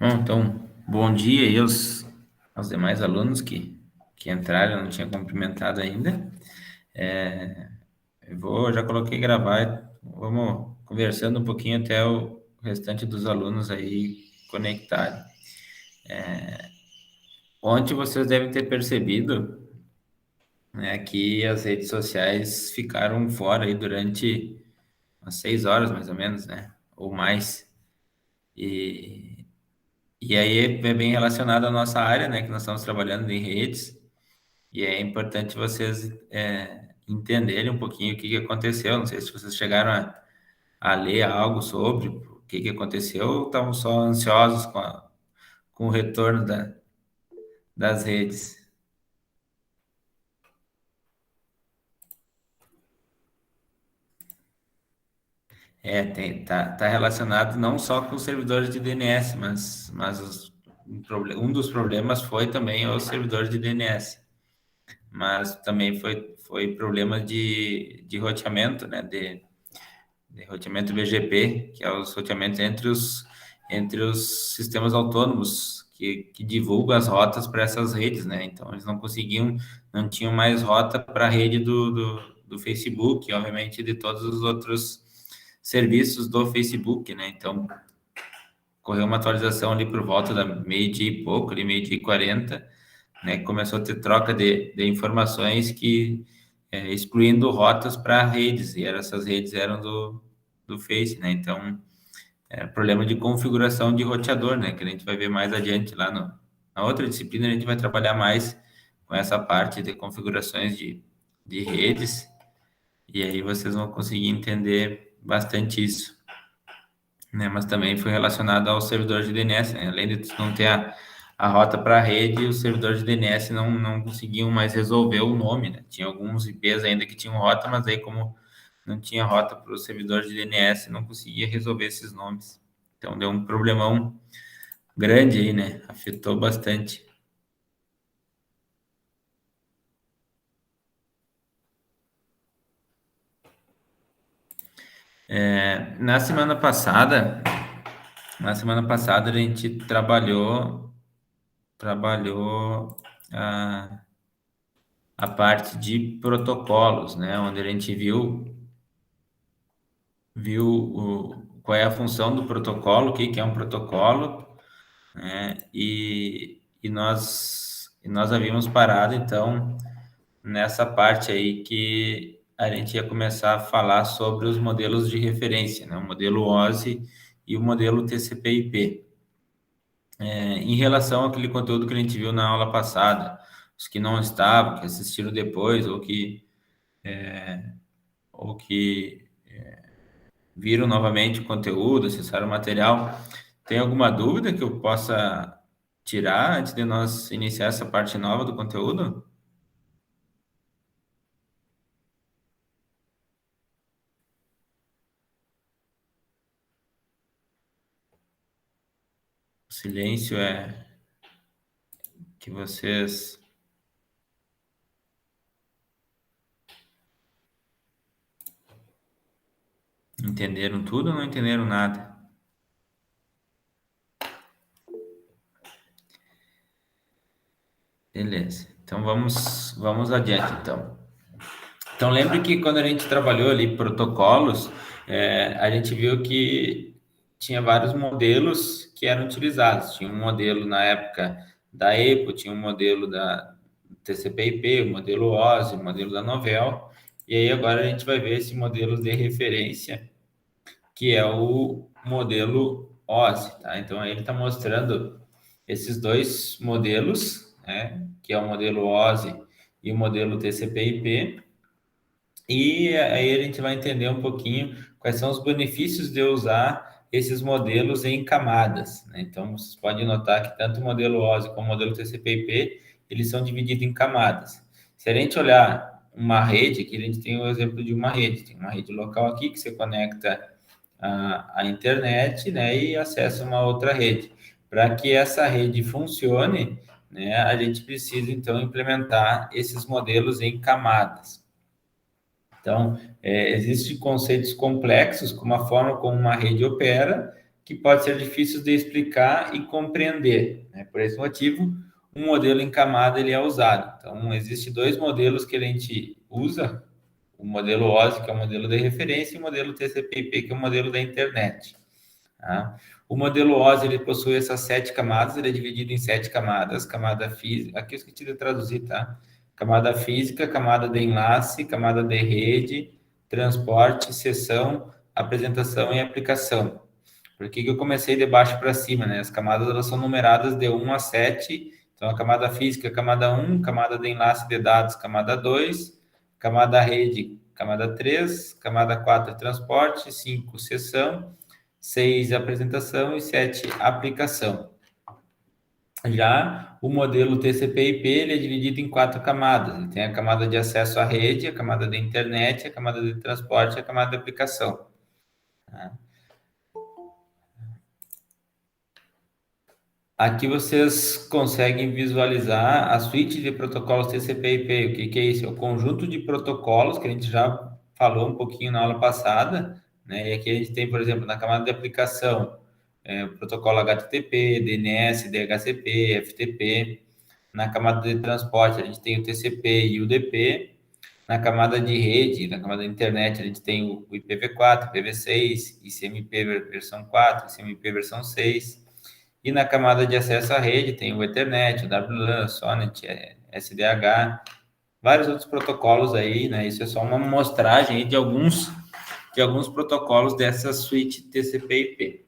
Bom, então, bom dia aí aos demais alunos que entraram, eu não tinha cumprimentado ainda. Já coloquei gravar, vamos conversando um pouquinho até o restante dos alunos aí conectarem. Ontem vocês devem ter percebido, né, que as redes sociais ficaram fora aí durante umas 6 horas, mais ou menos, né, ou mais. E, e aí é bem relacionado à nossa área, né, que nós estamos trabalhando em redes. E é importante vocês entenderem um pouquinho o que que aconteceu. Não sei se vocês chegaram a ler algo sobre o que que aconteceu ou estavam só ansiosos com o retorno das redes. Tá relacionado não só com os servidores de DNS, um dos problemas foi também os servidores de DNS, mas também foi problema de roteamento, né? De roteamento BGP, que é os roteamentos entre os sistemas autônomos que divulgam as rotas para essas redes, né? Então, eles não tinham mais rota para a rede do Facebook, e, obviamente, de todos os outros serviços do Facebook, né? Então, correu uma atualização ali por volta da meio-dia e pouco, ali meio-dia e 40, né? Começou a ter troca de informações excluindo rotas para redes, e essas redes eram do Face, né? Então, é problema de configuração de roteador, né? Que a gente vai ver mais adiante lá na outra disciplina, a gente vai trabalhar mais com essa parte de configurações de redes, e aí vocês vão conseguir entender bastante isso, né? Mas também foi relacionado ao servidor de DNS, né? Além de não ter a rota para a rede, os servidores de DNS não conseguiam mais resolver o nome, né? Tinha alguns IPs ainda que tinham rota, mas aí como não tinha rota para o servidor de DNS, não conseguia resolver esses nomes. Então deu um problemão grande aí, né? Afetou bastante. Na semana passada a gente trabalhou a parte de protocolos, né? Onde a gente viu qual é a função do protocolo, o que que é um protocolo, né? E nós havíamos parado, então, nessa parte aí que a gente ia começar a falar sobre os modelos de referência, né? O modelo OSI e o modelo TCP/IP. Em relação àquele conteúdo que a gente viu na aula passada, os que não estavam, que assistiram depois, ou que viram novamente o conteúdo, acessaram o material, tem alguma dúvida que eu possa tirar antes de nós iniciar essa parte nova do conteúdo? O silêncio é que vocês entenderam tudo ou não entenderam nada? Beleza. Então vamos adiante, então. Então lembre que quando a gente trabalhou ali protocolos, a gente viu que tinha vários modelos que eram utilizados. Tinha um modelo na época da EPO, tinha um modelo da TCP/IP, o modelo OSI, o modelo da Novell. E aí agora a gente vai ver esse modelo de referência, que é o modelo OSI, tá? Então aí ele está mostrando esses dois modelos, né? Que é o modelo OSI e o modelo TCP/IP. E aí a gente vai entender um pouquinho quais são os benefícios de usar esses modelos em camadas, né? Então, vocês podem notar que tanto o modelo OSI como o modelo TCP/IP, eles são divididos em camadas. Se a gente olhar uma rede, aqui a gente tem o exemplo de uma rede. Tem uma rede local aqui que você conecta à internet, né, e acessa uma outra rede. Para que essa rede funcione, né, a gente precisa, então, implementar esses modelos em camadas. Então, existem conceitos complexos, como a forma como uma rede opera, que pode ser difícil de explicar e compreender, né? Por esse motivo, um modelo em camada ele é usado. Então, existem dois modelos que a gente usa, o modelo OSI, que é o modelo de referência, e o modelo TCP/IP, que é o modelo da internet. Tá? O modelo OSI ele possui essas 7 camadas, ele é dividido em 7 camadas, camada física, aqui eu esqueci de traduzir, tá? Camada física, camada de enlace, camada de rede, transporte, sessão, apresentação e aplicação. Por que eu comecei de baixo para cima, né? As camadas elas são numeradas de 1 a 7, então a camada física, camada 1, camada de enlace de dados, camada 2, camada rede, camada 3, camada 4, transporte, 5, sessão, 6, apresentação e 7, aplicação. Já o modelo TCP/IP ele é dividido em 4 camadas. Ele tem a camada de acesso à rede, a camada de internet, a camada de transporte e a camada de aplicação. Tá? Aqui vocês conseguem visualizar a suíte de protocolos TCP/IP. O que é isso? É o conjunto de protocolos que a gente já falou um pouquinho na aula passada, né? E aqui a gente tem, por exemplo, na camada de aplicação, o protocolo HTTP, DNS, DHCP, FTP. Na camada de transporte, a gente tem o TCP e o UDP. Na camada de rede, na camada de internet, a gente tem o IPv4, IPv6, ICMP versão 4, ICMP versão 6. E na camada de acesso à rede tem o Ethernet, o WLAN, SONET, SDH, vários outros protocolos aí, né? Isso é só uma amostragem aí de alguns protocolos dessa suíte TCP/IP.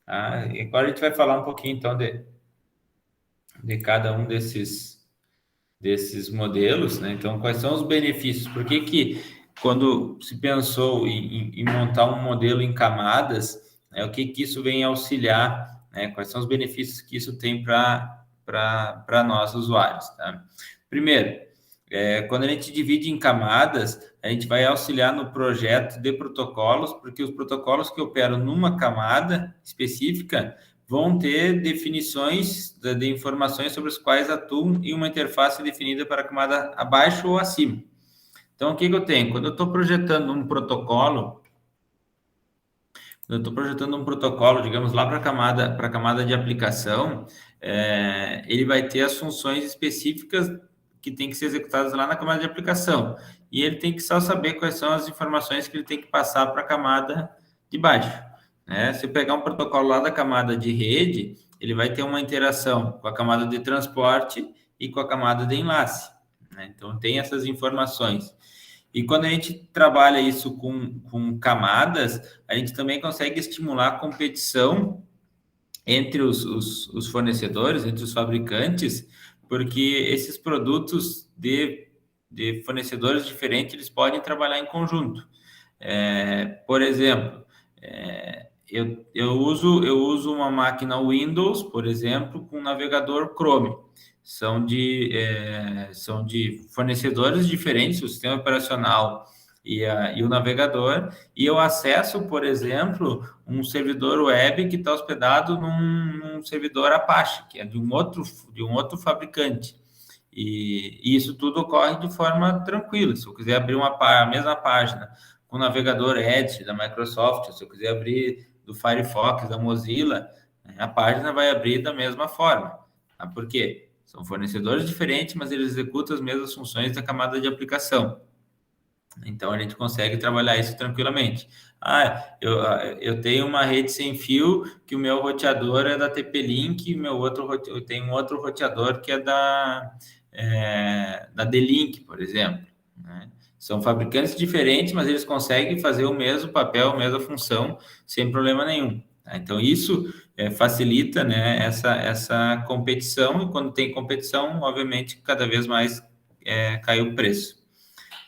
Tá? E agora a gente vai falar um pouquinho então de cada um desses modelos, né? Então, quais são os benefícios? Por que quando se pensou em montar um modelo em camadas, né, o que isso vem auxiliar, né? Quais são os benefícios que isso tem para nós, usuários, tá? Primeiro, quando a gente divide em camadas, a gente vai auxiliar no projeto de protocolos, porque os protocolos que operam numa camada específica vão ter definições de informações sobre as quais atuam em uma interface definida para a camada abaixo ou acima. Então, o que eu tenho? Quando eu estou projetando um protocolo, digamos, lá para a camada de aplicação, ele vai ter as funções específicas que tem que ser executadas lá na camada de aplicação. E ele tem que só saber quais são as informações que ele tem que passar para a camada de baixo. Né? Se eu pegar um protocolo lá da camada de rede, ele vai ter uma interação com a camada de transporte e com a camada de enlace. Né? Então, tem essas informações. E quando a gente trabalha isso com camadas, a gente também consegue estimular a competição entre os fornecedores, entre os fabricantes, porque esses produtos de fornecedores diferentes, eles podem trabalhar em conjunto. Por exemplo, eu uso uma máquina Windows, por exemplo, com um navegador Chrome. São de fornecedores diferentes, o sistema operacional e o navegador, e eu acesso, por exemplo, um servidor web que está hospedado num servidor Apache, que é de um outro fabricante. E isso tudo ocorre de forma tranquila. Se eu quiser abrir a mesma página com o navegador Edge da Microsoft, se eu quiser abrir do Firefox da Mozilla, a página vai abrir da mesma forma. Por quê? São fornecedores diferentes, mas eles executam as mesmas funções da camada de aplicação. Então, a gente consegue trabalhar isso tranquilamente. Eu tenho uma rede sem fio que o meu roteador é da TP-Link, eu tenho um outro roteador que é da D-Link, por exemplo. Né? São fabricantes diferentes, mas eles conseguem fazer o mesmo papel, a mesma função, sem problema nenhum. Tá? Então, isso facilita, né, essa competição, e quando tem competição, obviamente, cada vez mais cai o preço.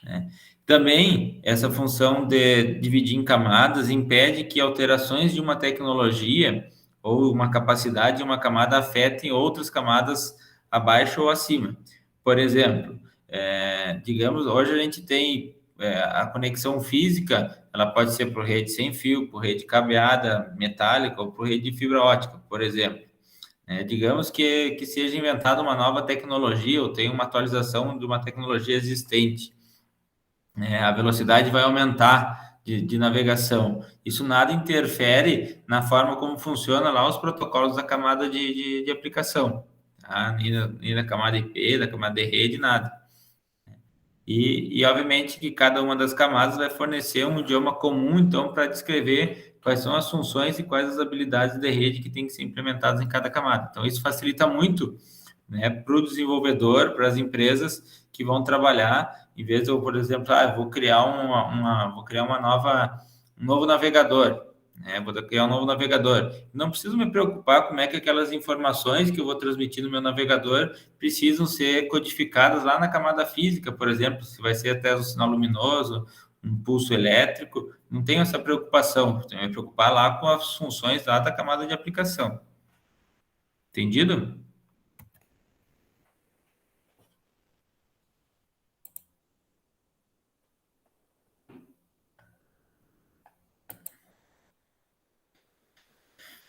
Né? Também, essa função de dividir em camadas impede que alterações de uma tecnologia ou uma capacidade de uma camada afetem outras camadas abaixo ou acima. Por exemplo, digamos, hoje a gente tem a conexão física, ela pode ser por rede sem fio, por rede cabeada metálica ou por rede de fibra ótica, por exemplo. Digamos que seja inventada uma nova tecnologia ou tenha uma atualização de uma tecnologia existente. A velocidade vai aumentar de navegação. Isso nada interfere na forma como funciona lá os protocolos da camada de aplicação, tá? Nem da camada IP, da camada de rede, nada. Obviamente que cada uma das camadas vai fornecer um idioma comum, então, para descrever quais são as funções e quais as habilidades de rede que tem que ser implementadas em cada camada. Então, isso facilita muito, né, para o desenvolvedor, para as empresas que vão trabalhar, em vez de eu, por exemplo, eu vou criar um novo navegador, né? Vou criar um novo navegador. Não preciso me preocupar como é que aquelas informações que eu vou transmitir no meu navegador precisam ser codificadas lá na camada física, por exemplo, se vai ser até um sinal luminoso, um pulso elétrico. Não tenho essa preocupação. Tenho que me preocupar lá com as funções lá da camada de aplicação. Entendido?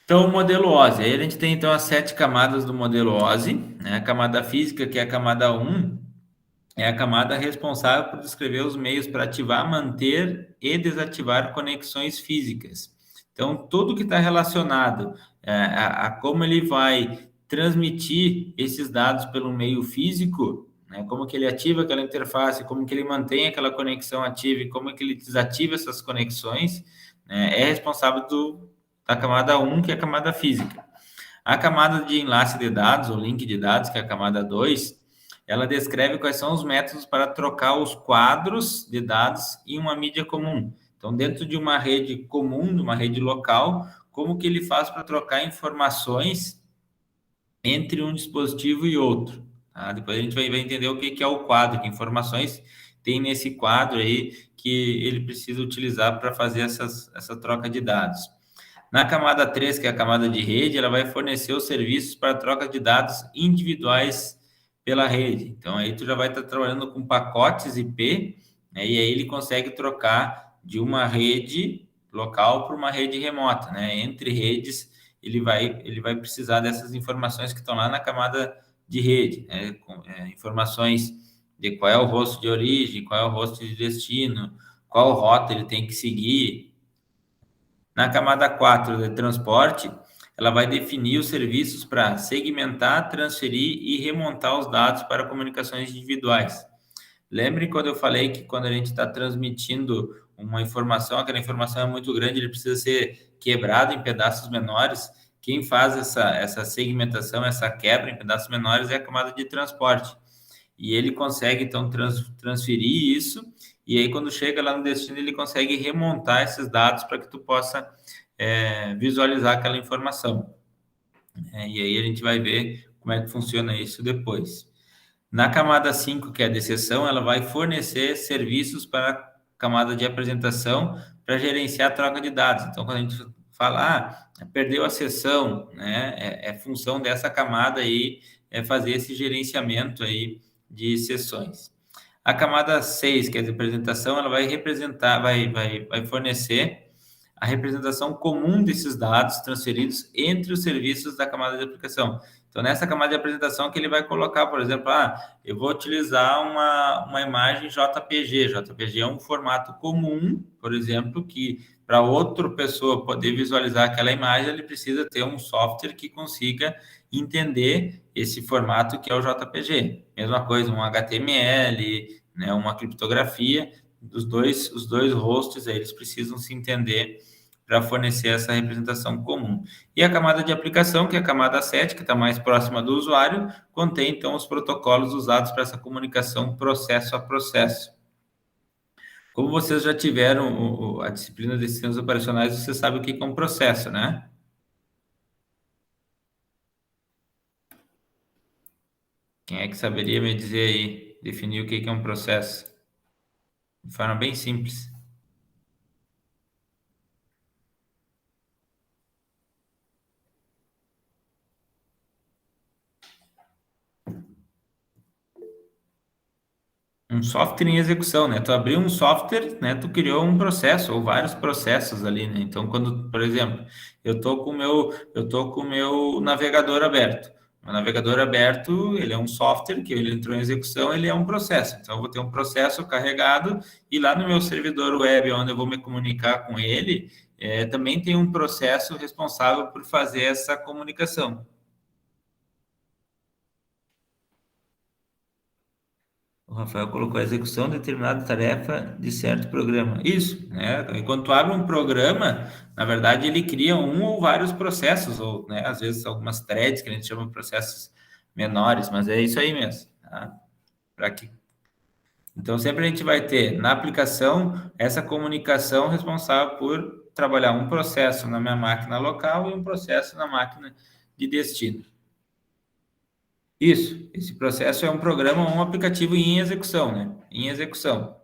Então, o modelo OSI. Aí a gente tem, então, as 7 camadas do modelo OSI, né? A camada física, que é a camada 1, é a camada responsável por descrever os meios para ativar, manter e desativar conexões físicas. Então, tudo que está relacionado a como ele vai transmitir esses dados pelo meio físico, né? Como que ele ativa aquela interface, como que ele mantém aquela conexão ativa e como que ele desativa essas conexões, né? É responsável da camada 1, que é a camada física. A camada de enlace de dados, ou link de dados, que é a camada 2, ela descreve quais são os métodos para trocar os quadros de dados em uma mídia comum. Então, dentro de uma rede comum, de uma rede local, como que ele faz para trocar informações entre um dispositivo e outro. Tá? Depois a gente vai entender o que é o quadro, que informações tem nesse quadro aí que ele precisa utilizar para fazer essa troca de dados. Na camada 3, que é a camada de rede, ela vai fornecer os serviços para troca de dados individuais pela rede. Então, aí tu já vai estar trabalhando com pacotes IP, né? E aí ele consegue trocar de uma rede local para uma rede remota, né? Entre redes, ele vai precisar dessas informações que estão lá na camada de rede, né? Informações de qual é o host de origem, qual é o host de destino, qual rota ele tem que seguir. Na camada 4 de transporte, ela vai definir os serviços para segmentar, transferir e remontar os dados para comunicações individuais. Lembre quando eu falei que quando a gente está transmitindo uma informação, aquela informação é muito grande, ele precisa ser quebrado em pedaços menores. Quem faz essa segmentação, essa quebra em pedaços menores é a camada de transporte. E ele consegue, então, transferir isso, e aí quando chega lá no destino, ele consegue remontar esses dados para que tu possa visualizar aquela informação. E aí a gente vai ver como é que funciona isso depois. Na camada 5, que é a de sessão, ela vai fornecer serviços para a camada de apresentação para gerenciar a troca de dados. Então, quando a gente fala, perdeu a sessão, né? É função dessa camada aí, fazer esse gerenciamento aí de sessões. A camada 6, que é a de apresentação, ela vai representar, vai fornecer a representação comum desses dados transferidos entre os serviços da camada de aplicação. Então, nessa camada de apresentação que ele vai colocar, por exemplo, eu vou utilizar uma imagem JPG. JPG é um formato comum, por exemplo, que para outra pessoa poder visualizar aquela imagem, ele precisa ter um software que consiga entender esse formato que é o JPG. Mesma coisa, um HTML, né, uma criptografia, os dois hosts aí, eles precisam se entender para fornecer essa representação comum. E a camada de aplicação, que é a camada 7, que está mais próxima do usuário, contém, então, os protocolos usados para essa comunicação processo a processo. Como vocês já tiveram a disciplina de sistemas operacionais, você sabe o que é um processo, né? Quem é que saberia me dizer aí, definir o que é um processo? De forma bem simples. Um software em execução, né? Tu abriu um software, né? Tu criou um processo ou vários processos ali, né? Então, quando, por exemplo, eu tô com o meu navegador aberto. O navegador aberto, ele é um software que ele entrou em execução, ele é um processo. Então, eu vou ter um processo carregado e lá no meu servidor web, onde eu vou me comunicar com ele, também tem um processo responsável por fazer essa comunicação. O Rafael colocou a execução de determinada tarefa de certo programa. Isso, né? E quando tu abre um programa, na verdade, ele cria um ou vários processos, ou, né, às vezes algumas threads que a gente chama de processos menores, mas é isso aí mesmo, tá? Para que... Então, sempre a gente vai ter na aplicação essa comunicação responsável por trabalhar um processo na minha máquina local e um processo na máquina de destino. Isso, esse processo é um programa ou um aplicativo em execução, né? Em execução.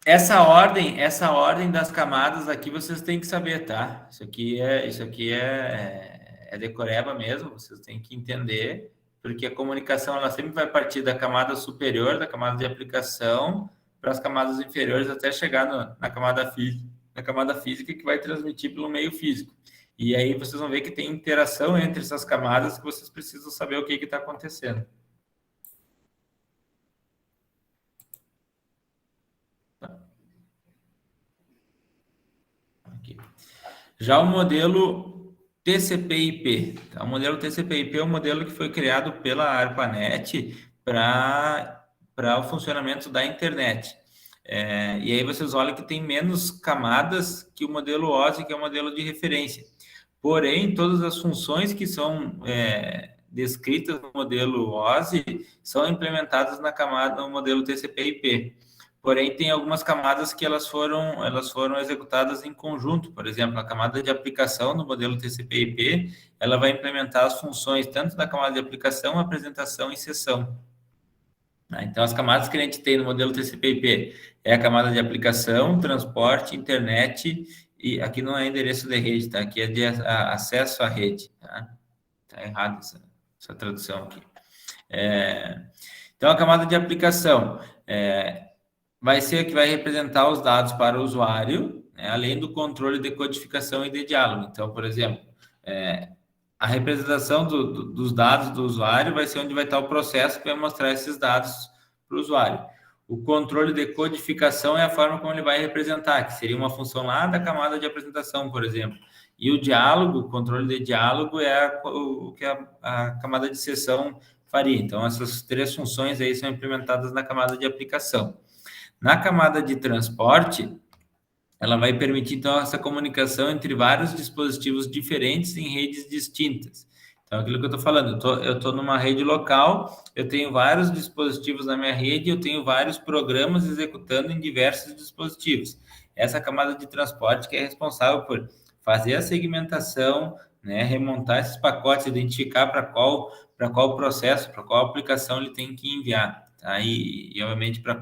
Essa ordem das camadas aqui vocês têm que saber, tá? Isso aqui é decoreba mesmo, vocês têm que entender, porque a comunicação ela sempre vai partir da camada superior, da camada de aplicação, para as camadas inferiores até chegar na camada física que vai transmitir pelo meio físico. E aí vocês vão ver que tem interação entre essas camadas que vocês precisam saber o que está acontecendo. Aqui. Já o modelo TCP/IP. Tá? O modelo TCP/IP é um modelo que foi criado pela ARPANET para o funcionamento da internet. E aí vocês olham que tem menos camadas que o modelo OSI, que é o modelo de referência. Porém, todas as funções que são descritas no modelo OSI são implementadas no modelo TCP/IP. Porém, tem algumas camadas que elas foram executadas em conjunto. Por exemplo, a camada de aplicação no modelo TCP/IP, ela vai implementar as funções tanto da camada de aplicação, apresentação e sessão. Então, as camadas que a gente tem no modelo TCP/IP é a camada de aplicação, transporte, internet, e aqui não é endereço de rede, tá? Aqui é de acesso à rede, tá? Tá errado essa tradução aqui. Então, a camada de aplicação vai ser a que vai representar os dados para o usuário, né, além do controle de codificação e de diálogo. Então, por exemplo, a representação dos dados do usuário vai ser onde vai estar o processo que vai mostrar esses dados para o usuário. O controle de codificação é a forma como ele vai representar, que seria uma função lá da camada de apresentação, por exemplo. E o diálogo, o controle de diálogo é o que a camada de sessão faria. Então, essas três funções aí são implementadas na camada de aplicação. Na camada de transporte, ela vai permitir, então, essa comunicação entre vários dispositivos diferentes em redes distintas. Então, aquilo que eu estou falando, eu estou numa rede local, eu tenho vários dispositivos na minha rede, eu tenho vários programas executando em diversos dispositivos. Essa camada de transporte que é responsável por fazer a segmentação, né, remontar esses pacotes, identificar para qual processo, para qual aplicação ele tem que enviar, tá? E obviamente, para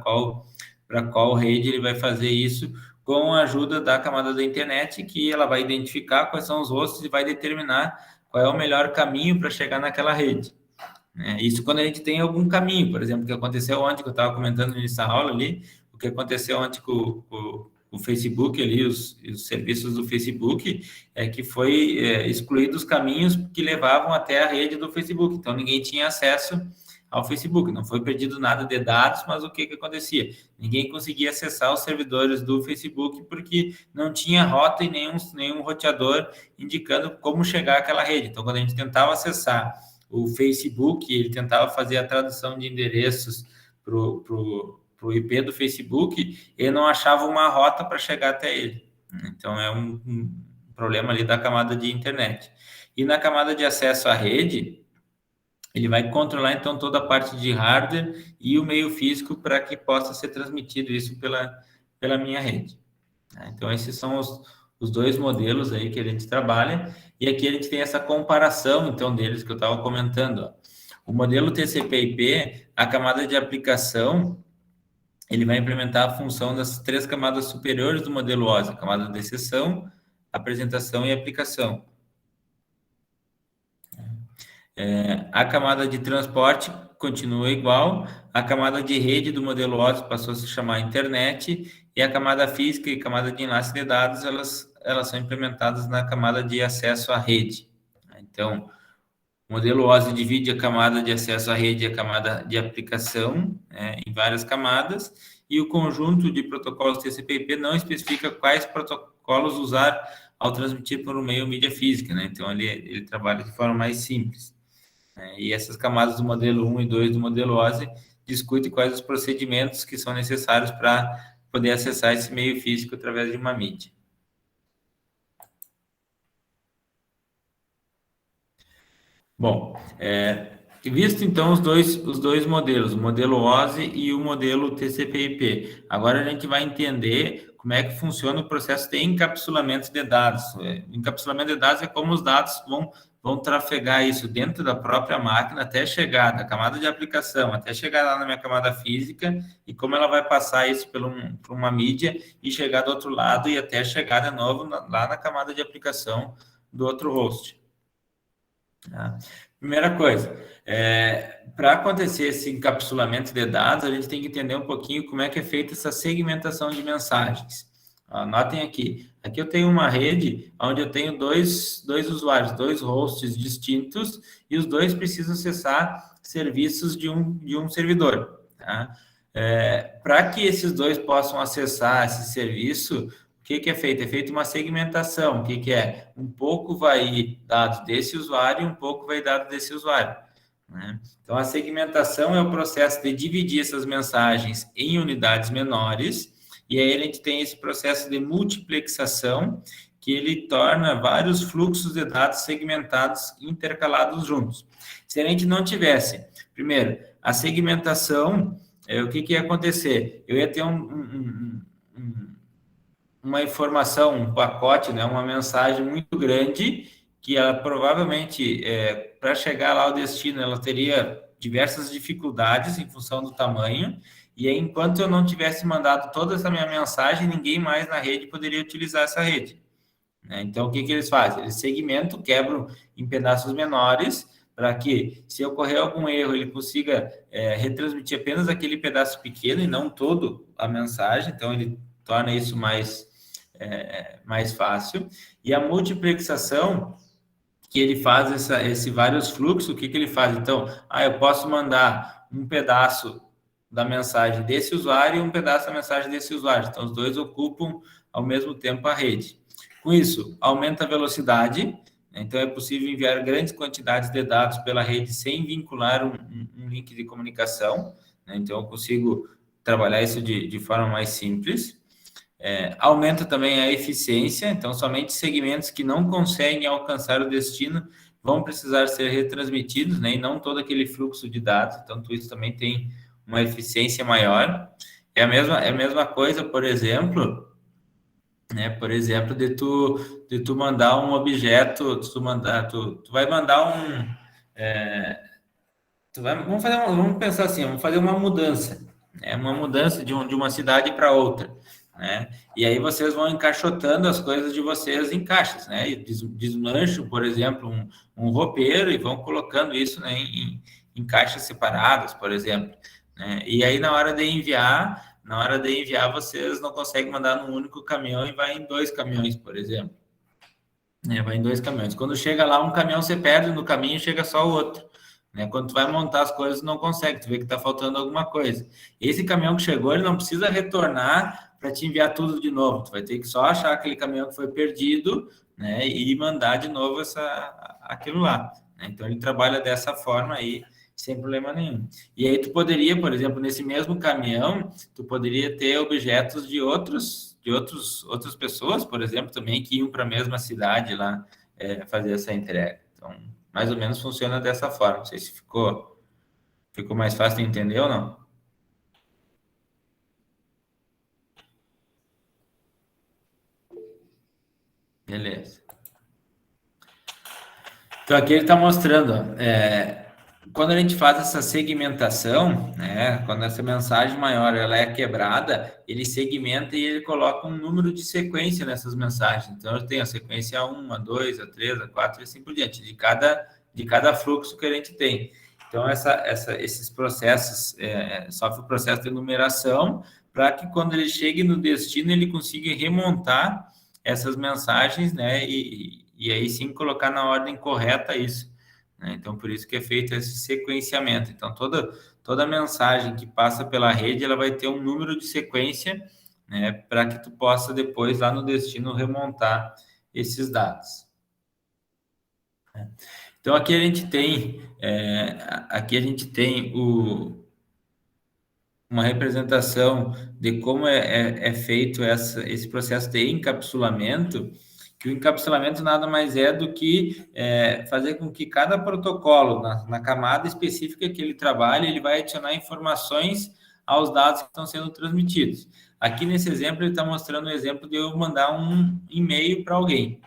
qual rede ele vai fazer isso com a ajuda da camada da internet, que ela vai identificar quais são os hosts e vai determinar qual é o melhor caminho para chegar naquela rede. Isso quando a gente tem algum caminho, por exemplo, o que aconteceu ontem, que eu estava comentando no início da aula ali, o que aconteceu ontem com o Facebook ali, os serviços do Facebook, que foi excluído os caminhos que levavam até a rede do Facebook, então ninguém tinha acesso ao Facebook, não foi perdido nada de dados, mas o que acontecia? Ninguém conseguia acessar os servidores do Facebook porque não tinha rota e nenhum roteador indicando como chegar àquela rede. Então, quando a gente tentava acessar o Facebook, ele tentava fazer a tradução de endereços para o IP do Facebook, ele não achava uma rota para chegar até ele. Então, é um problema ali da camada de internet. E na camada de acesso à rede, ele vai controlar, então, toda a parte de hardware e o meio físico para que possa ser transmitido isso pela minha rede. Então, esses são os dois modelos aí que a gente trabalha. E aqui a gente tem essa comparação, então, deles que eu estava comentando. Ó. O modelo TCP/IP, a camada de aplicação, ele vai implementar a função das três camadas superiores do modelo OSI, a camada de sessão, apresentação e aplicação. A camada de transporte continua igual, a camada de rede do modelo OSI passou a se chamar internet, e a camada física e camada de enlace de dados, elas elas são implementadas na camada de acesso à rede. Então, o modelo OSI divide a camada de acesso à rede e a camada de aplicação, né, em várias camadas, e o conjunto de protocolos TCP/IP não especifica quais protocolos usar ao transmitir por um meio mídia física, né? Então, ele trabalha de forma mais simples, né? E essas camadas do modelo 1 e 2 do modelo OSI discutem quais os procedimentos que são necessários para poder acessar esse meio físico através de uma mídia. Bom, visto então os dois modelos, o modelo OSI e o modelo TCP/IP, agora a gente vai entender como é que funciona o processo de encapsulamento de dados. Encapsulamento de dados é como os dados vão trafegar isso dentro da própria máquina até chegar da camada de aplicação, até chegar lá na minha camada física, e como ela vai passar isso por uma mídia e chegar do outro lado e até chegar de novo lá na camada de aplicação do outro host. Tá? Primeira coisa, para acontecer esse encapsulamento de dados, a gente tem que entender um pouquinho como é que é feita essa segmentação de mensagens. Anotem aqui eu tenho uma rede onde eu tenho dois usuários, dois hosts distintos, e os dois precisam acessar serviços de um servidor. Tá? Para que esses dois possam acessar esse serviço, o que é feito? É feita uma segmentação. O que é? Um pouco vai ir dado desse usuário e um pouco vai dado desse usuário, né? Então, a segmentação é o processo de dividir essas mensagens em unidades menores, e aí a gente tem esse processo de multiplexação, que ele torna vários fluxos de dados segmentados, intercalados juntos. Se a gente não tivesse, primeiro, a segmentação, o que ia acontecer? Eu ia ter uma informação, um pacote, né, uma mensagem muito grande, que ela provavelmente, para chegar lá ao destino, ela teria diversas dificuldades em função do tamanho, e aí, enquanto eu não tivesse mandado toda essa minha mensagem, ninguém mais na rede poderia utilizar essa rede, né? Então, o que eles fazem? Eles segmentam, quebram em pedaços menores, para que, se ocorrer algum erro, ele consiga retransmitir apenas aquele pedaço pequeno e não todo a mensagem. Então, ele torna isso mais fácil. E a multiplexação, que ele faz esse vários fluxos, o que ele faz? Então, eu posso mandar um pedaço da mensagem desse usuário e um pedaço da mensagem desse usuário. Então, os dois ocupam ao mesmo tempo a rede. Com isso, aumenta a velocidade. Então, é possível enviar grandes quantidades de dados pela rede sem vincular um link de comunicação, né? Então, eu consigo trabalhar isso de forma mais simples. Aumenta também a eficiência, então somente segmentos que não conseguem alcançar o destino vão precisar ser retransmitidos, né, e não todo aquele fluxo de dados. Então, isso também tem uma eficiência maior. É a mesma coisa, por exemplo, né, de tu mandar um objeto, tu vai mandar vamos pensar assim, vamos fazer uma mudança, né? Uma mudança de uma cidade para outra, né? E aí vocês vão encaixotando as coisas de vocês em caixas, né? E desmancham, por exemplo, um roupeiro e vão colocando isso, né, em caixas separadas, por exemplo, né? E aí na hora de enviar, vocês não conseguem mandar num único caminhão e vai em dois caminhões, por exemplo. Vai em dois caminhões. Quando chega lá, um caminhão você perde no caminho e chega só o outro, né? Quando tu vai montar as coisas, não consegue, tu vê que está faltando alguma coisa. Esse caminhão que chegou, ele não precisa retornar para te enviar tudo de novo. Tu vai ter que só achar aquele caminhão que foi perdido, né? E mandar de novo aquilo lá, né? Então, ele trabalha dessa forma aí, sem problema nenhum. E aí tu poderia, por exemplo, nesse mesmo caminhão, tu poderia ter objetos de outras pessoas, por exemplo, também que iam para a mesma cidade lá fazer essa entrega. Então, mais ou menos funciona dessa forma. Não sei se ficou mais fácil de entender ou não. Beleza. Então, aqui ele está mostrando, quando a gente faz essa segmentação, né, quando essa mensagem maior ela é quebrada, ele segmenta e ele coloca um número de sequência nessas mensagens. Então, eu tenho a sequência A1, A2, A3, A4 e assim por diante, de cada fluxo que a gente tem. Então, esses processos, sofre o processo de numeração para que quando ele chegue no destino, ele consiga remontar essas mensagens, né? E aí sim colocar na ordem correta isso, né? Então, por isso que é feito esse sequenciamento. Então, toda mensagem que passa pela rede, ela vai ter um número de sequência, né? Para que tu possa depois, lá no destino, remontar esses dados. Então, aqui a gente tem uma representação de como é feito esse processo de encapsulamento, que o encapsulamento nada mais é do que fazer com que cada protocolo, na camada específica que ele trabalha, ele vai adicionar informações aos dados que estão sendo transmitidos. Aqui nesse exemplo, ele está mostrando o exemplo de eu mandar um e-mail para alguém.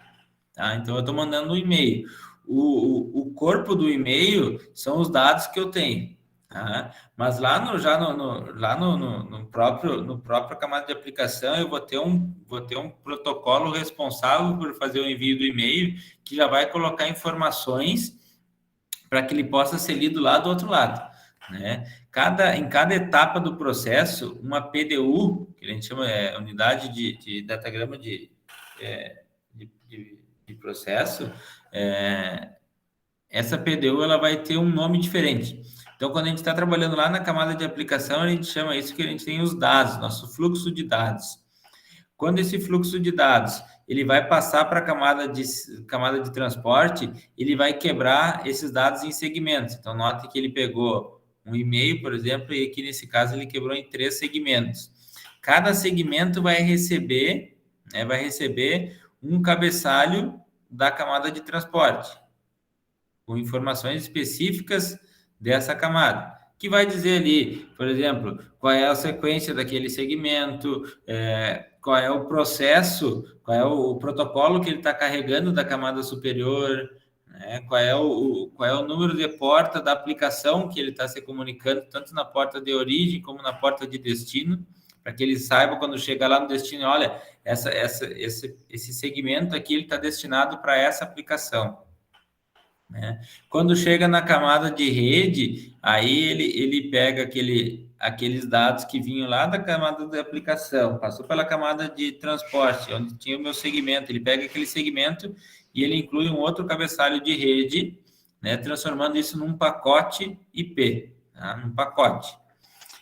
Tá? Então, eu estou mandando um e-mail. O corpo do e-mail são os dados que eu tenho. Tá? Mas lá no próprio camada de aplicação, eu vou ter um protocolo responsável por fazer o envio do e-mail, que já vai colocar informações para que ele possa ser lido lá do outro lado, né? Em cada etapa do processo, uma PDU, que a gente chama unidade de datagrama de processo, essa PDU ela vai ter um nome diferente. Então, quando a gente está trabalhando lá na camada de aplicação, a gente chama isso que a gente tem os dados, nosso fluxo de dados. Quando esse fluxo de dados ele vai passar para a camada de transporte, ele vai quebrar esses dados em segmentos. Então, note que ele pegou um e-mail, por exemplo, e aqui nesse caso ele quebrou em 3 segmentos. Cada segmento vai receber um cabeçalho da camada de transporte, com informações específicas dessa camada, que vai dizer ali, por exemplo, qual é a sequência daquele segmento, qual é o processo, qual é o protocolo que ele está carregando da camada superior, né? Qual é o número de porta da aplicação que ele está se comunicando, tanto na porta de origem como na porta de destino, para que ele saiba quando chegar lá no destino, olha, esse segmento aqui ele está destinado para essa aplicação, né? Quando chega na camada de rede, aí ele pega aqueles dados que vinham lá da camada de aplicação, passou pela camada de transporte, onde tinha o meu segmento, ele pega aquele segmento e ele inclui um outro cabeçalho de rede, né, transformando isso num pacote IP, tá? Num pacote.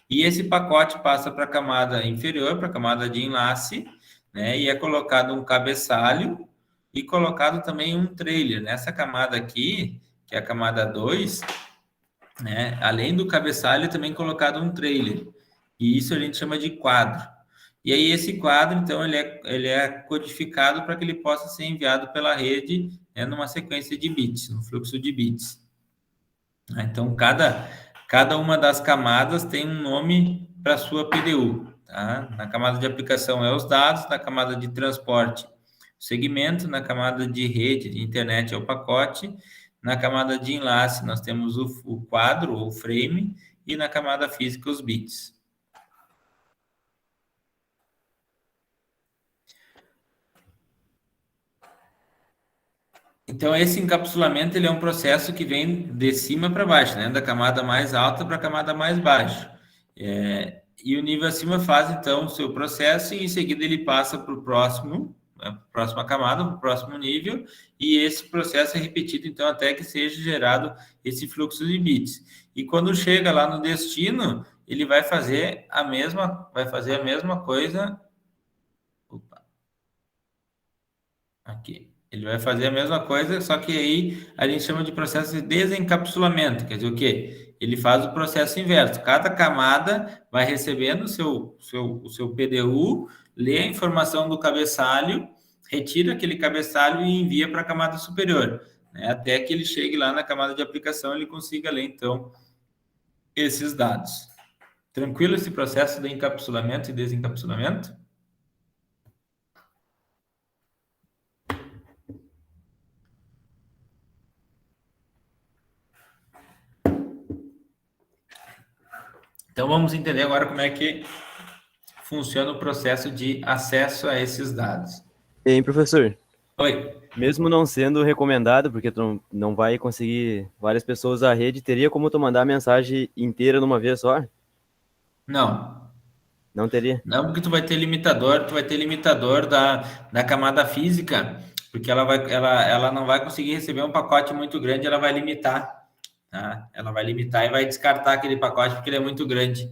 E esse pacote passa para a camada inferior, para a camada de enlace, né, e é colocado um cabeçalho e colocado também um trailer. Nessa camada aqui, que é a camada 2, né, além do cabeçalho, também colocado um trailer. E isso a gente chama de quadro. E aí esse quadro, então, ele é codificado para que ele possa ser enviado pela rede, né, numa sequência de bits, no fluxo de bits. Então, cada uma das camadas tem um nome para sua PDU. Tá? Na camada de aplicação é os dados, na camada de transporte o segmento, na camada de rede de internet é o pacote, na camada de enlace nós temos o quadro ou frame e na camada física os bits. Então, esse encapsulamento ele é um processo que vem de cima para baixo, né? Da camada mais alta para a camada mais baixa. E o nível acima faz, então, o seu processo e, em seguida, ele passa para o próximo, né? Próxima camada, para o próximo nível, e esse processo é repetido, então, até que seja gerado esse fluxo de bits. E quando chega lá no destino, ele vai fazer a mesma coisa. Opa. Aqui. Ele vai fazer a mesma coisa, só que aí a gente chama de processo de desencapsulamento. Quer dizer o quê? Ele faz o processo inverso. Cada camada vai recebendo o seu PDU, lê a informação do cabeçalho, retira aquele cabeçalho e envia para a camada superior, né? Até que ele chegue lá na camada de aplicação, ele consiga ler, então, esses dados. Tranquilo esse processo de encapsulamento e desencapsulamento? Então, vamos entender agora como é que funciona o processo de acesso a esses dados. E aí, professor? Oi. Mesmo não sendo recomendado, porque tu não vai conseguir várias pessoas à rede, teria como tu mandar a mensagem inteira numa vez só? Não. Não teria? Não, porque tu vai ter limitador da camada física, porque ela não vai conseguir receber um pacote muito grande, ela vai limitar, tá? Ela vai limitar e vai descartar aquele pacote porque ele é muito grande,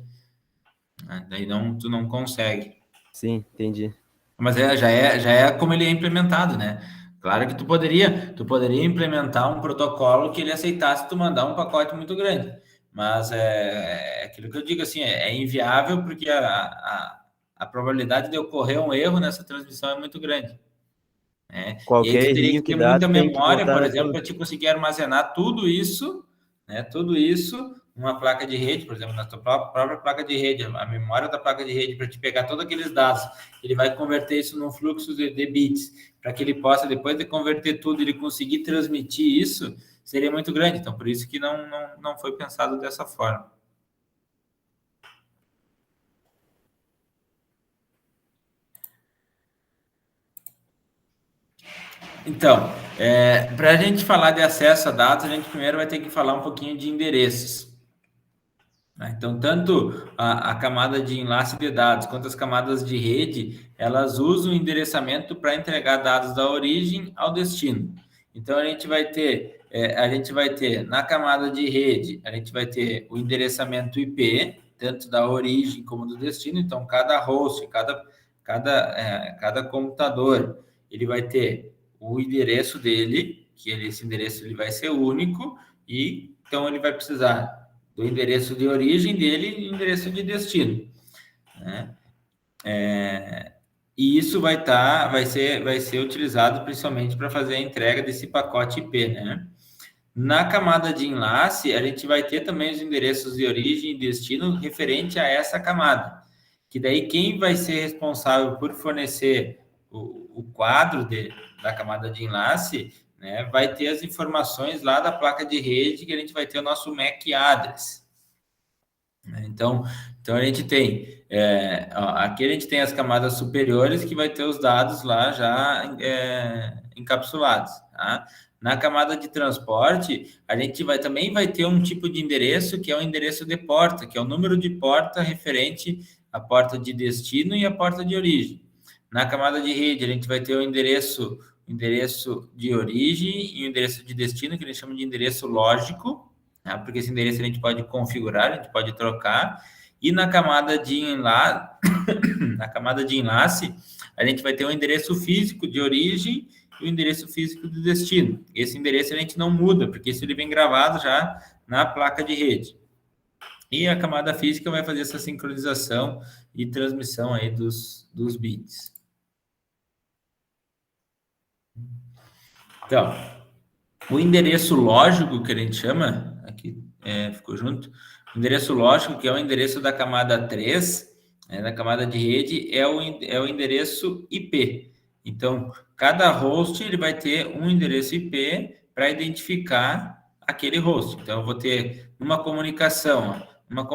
né? Daí tu não consegue. Sim, entendi. Mas já é como ele é implementado, né? Claro que tu poderia implementar um protocolo que ele aceitasse tu mandar um pacote muito grande, mas é aquilo que eu digo assim, é inviável porque a probabilidade de ocorrer um erro nessa transmissão é muito grande, né? E aí Qualquer tu teria errinho que que ter dá, muita tu tem que memória, por voltar exemplo, tudo. para te conseguir armazenar tudo isso, né? Tudo isso numa placa de rede, por exemplo, na tua própria placa de rede, a memória da placa de rede para te pegar todos aqueles dados, ele vai converter isso num fluxo de bits, para que ele possa, depois de converter tudo, ele conseguir transmitir isso, seria muito grande. Então, por isso que não foi pensado dessa forma. Então, para a gente falar de acesso a dados, a gente primeiro vai ter que falar um pouquinho de endereços, né? Então, tanto a camada de enlace de dados quanto as camadas de rede, elas usam o endereçamento para entregar dados da origem ao destino. Então, a gente vai ter na camada de rede, a gente vai ter o endereçamento IP, tanto da origem como do destino. Então, cada host, cada computador, ele vai ter o endereço dele, esse endereço ele vai ser único, e então ele vai precisar do endereço de origem dele e endereço de destino, né? E isso vai ser utilizado principalmente para fazer a entrega desse pacote IP, né? Na camada de enlace, a gente vai ter também os endereços de origem e destino referente a essa camada, que daí quem vai ser responsável por fornecer o quadro da camada de enlace, né, vai ter as informações lá da placa de rede, que a gente vai ter o nosso MAC address. Então a gente tem aqui a gente tem as camadas superiores que vai ter os dados lá já encapsulados, tá? Na camada de transporte, a gente também vai ter um tipo de endereço que é o endereço de porta, que é o número de porta referente à porta de destino e à porta de origem. Na camada de rede, a gente vai ter o endereço de origem e o endereço de destino, que eles chamam de endereço lógico, tá? Porque esse endereço a gente pode configurar, a gente pode trocar. E na camada de enlace, na camada de enlace, a gente vai ter o endereço físico de origem e o endereço físico de destino. Esse endereço a gente não muda, porque isso ele vem gravado já na placa de rede. E a camada física vai fazer essa sincronização e transmissão aí dos bits. Então, o endereço lógico que a gente chama, aqui ficou junto, o endereço lógico, que é o endereço da camada 3, da camada de rede, é o endereço IP. Então, cada host ele vai ter um endereço IP para identificar aquele host. Então, eu vou ter uma comunicação, eu